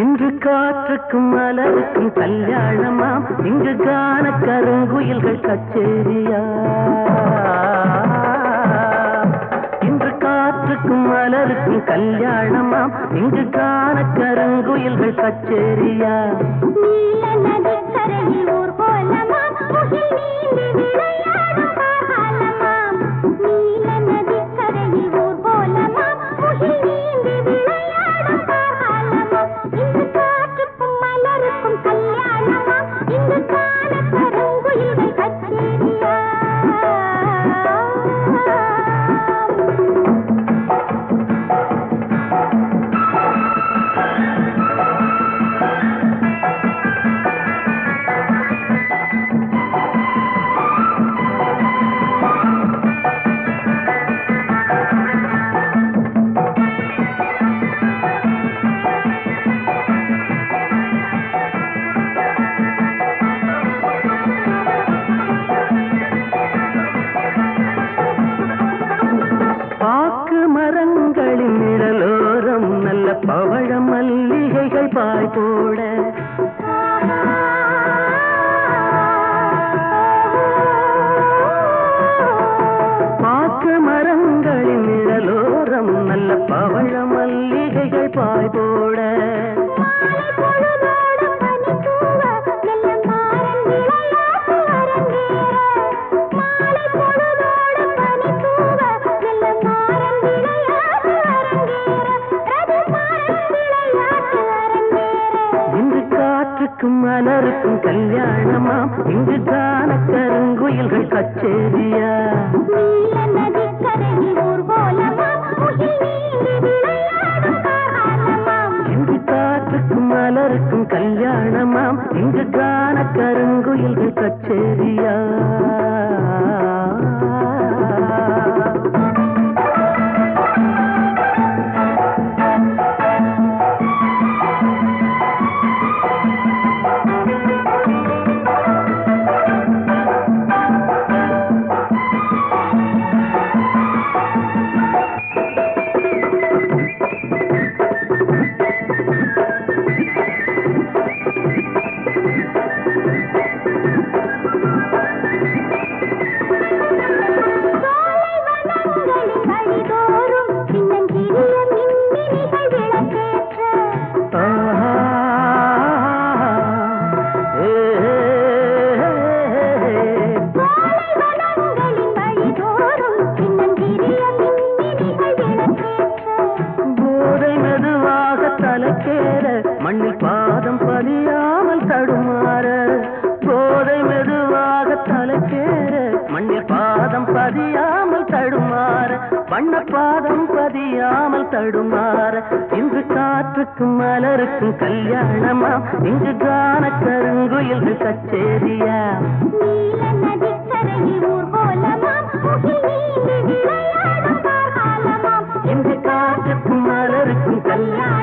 இன்று காற்றுக்கும் மலருக்கும் கல்யாணமாம், இங்கு காண கருங்குயில்கள் கச்சேரியா. இன்று காற்றுக்கும் மலருக்கும் கல்யாணமாம், இங்கு காண கருங்குயில்கள் கச்சேரியா. நீல நதிக்கரையில் ஊர் கோலமாம், முகில் நீந்தி விளையாடும் காலமாம். நீல நதிக்கரையில் ஊர் கோலமாம், முகில் நீந்தி விளையாடும் காலமாம். இங்கு காற்றுக்கும் மலருக்கும் கல்யாணமாம், இங்கு காண கருங்குயில்கள் கச்சேரியா. மரங்களின் நிழலோரம் நல்ல பவழ மல்லிகைகள் பாய் போட. பாக்கு மரங்களின் நிழலோரம் நல்ல பவழ மல்லிகைகள் பாய் போட. மலருக்கும் கல்யாணமாம், இங்கு காண கருங்குயில்கள் கச்சேரியா. நீல நதிக்கரையில் ஊர் கோலமாம், முகில் நீந்தி விளையாடும் காலமாம். இங்கு காற்றுக்கும் மலருக்கும் கல்யாணமாம், இங்கு காண கருங்குயில்கள் கச்சேரியா. மண்ணில் பாதம் பதியாமல் தடுமாற. போதை மெதுவாக தலைக்கேற, மண்ணில் பாதம் பதியாமல் தடுமாற. வண்ண பாதம் பதியாமல் தடுமாற. இன்று காற்றுக்கும் மலருக்கும் கல்யாணமா, இங்கு காண கருங்குயில்கள் கச்சேரியா. நீல நதிக்கரையில் ஊர் கோலமாம், முகில் நீந்தி விளையாடும் காலமாம். இன்று காற்றுக்கும் மலருக்கும் கல்யாணம்.